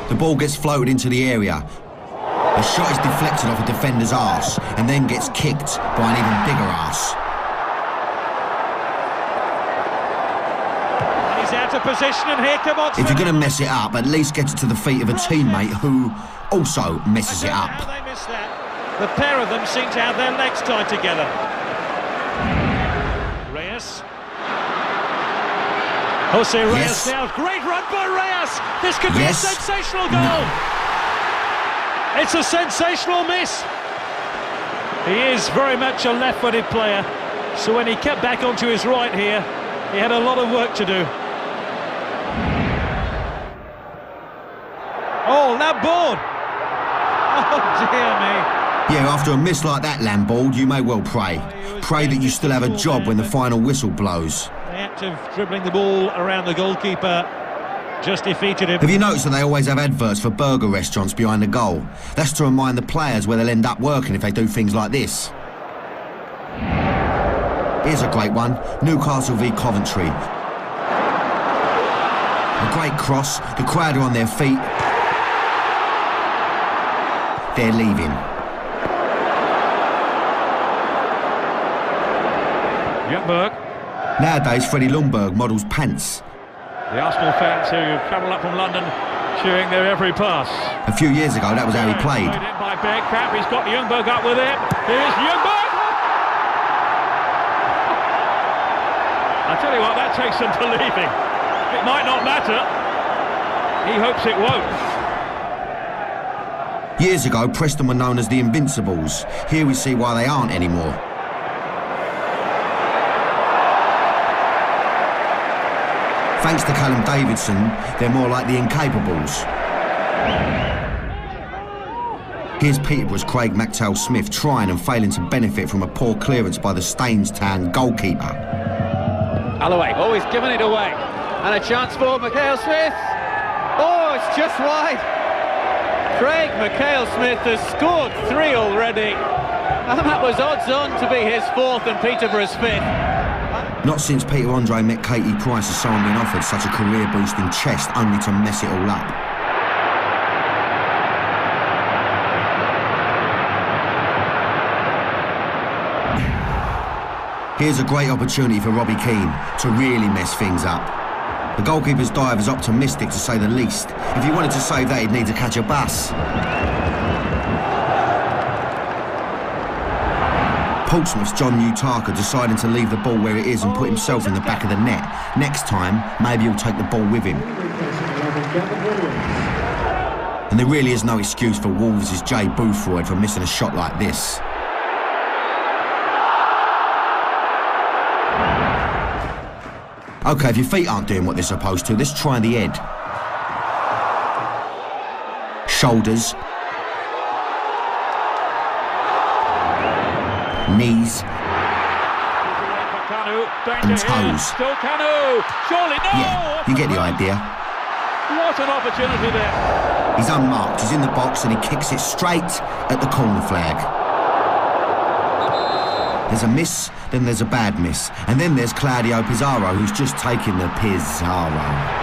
The ball gets floated into the area. The shot is deflected off a defender's arse and then gets kicked by an even bigger arse. He's out of position and here come Oxford. If you're going to mess it up, at least get it to the feet of a teammate who also messes it up. How they missed that. The pair of them seem to have their legs tied together. Reyes. Jose Reyes now. Great run by Reyes. This could be a sensational goal. No. It's a sensational miss. He is very much a left-footed player, so when he kept back onto his right here, he had a lot of work to do. Oh, Lambourne! Oh, dear me. Yeah, after a miss like that, Lambourne, you may well pray. Pray that you still have a job when the final whistle blows. The act of dribbling the ball around the goalkeeper just defeated him. Have you noticed that they always have adverts for burger restaurants behind the goal? That's to remind the players where they'll end up working if they do things like this. Here's a great one. Newcastle v Coventry. A great cross. The crowd are on their feet. They're leaving. Ljungberg. Nowadays, Freddie Ljungberg models pants. The Arsenal fans who travel up from London cheering their every pass. A few years ago, that was how he played. Played in by Bergkamp. He's got Ljungberg up with him. Here's Ljungberg. I tell you what, that takes some believing. It might not matter. He hopes it won't. Years ago, Preston were known as the Invincibles. Here we see why they aren't anymore. Thanks to Callum Davidson, they're more like the Incapables. Here's Peterborough's Craig Mactail-Smith trying and failing to benefit from a poor clearance by the Stainstown goalkeeper. Alloway, oh, he's given it away. And a chance for Mackail-Smith. Oh, it's just wide. Craig Mackail-Smith has scored 3 already. And that was odds on to be his 4th and Peterborough's 5th. Not since Peter Andre met Katie Price has someone been offered such a career-boosting chest only to mess it all up. Here's a great opportunity for Robbie Keane to really mess things up. The goalkeeper's dive is optimistic to say the least. If he wanted to save that, he'd need to catch a bus. Portsmouth's John Utaka deciding to leave the ball where it is and put himself in the back of the net. Next time, maybe he'll take the ball with him. And there really is no excuse for Wolves' Jay Boothroyd for missing a shot like this. OK, if your feet aren't doing what they're supposed to, let's try the head. Shoulders. Knees. And toes. Still Kanu. Surely no. Yeah, you get the idea. What an opportunity there. He's unmarked, he's in the box and he kicks it straight at the corner flag. There's a miss, then there's a bad miss. And then there's Claudio Pizarro, who's just taken the Pizarro.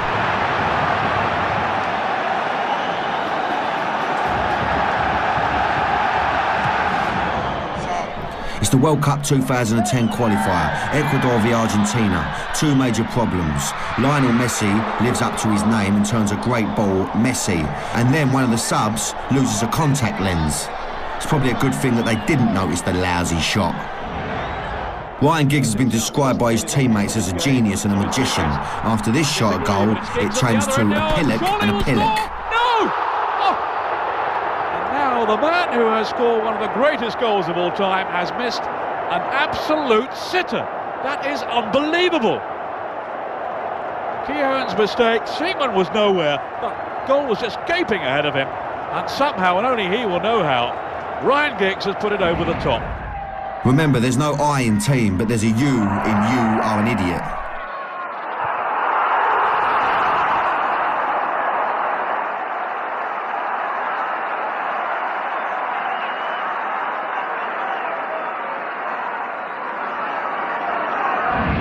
It's the World Cup 2010 qualifier, Ecuador v Argentina. 2 major problems. Lionel Messi lives up to his name and turns a great ball, Messi. And then one of the subs loses a contact lens. It's probably a good thing that they didn't notice the lousy shot. Ryan Giggs has been described by his teammates as a genius and a magician. After this shot at goal, it turns to a pillock and a pillock. The man who has scored one of the greatest goals of all time has missed an absolute sitter. That is unbelievable. Keown's mistake, Seaman was nowhere, the goal was just gaping ahead of him, and somehow, and only he will know how, Ryan Giggs has put it over the top. Remember, there's no I in team, but there's a you in you are an idiot.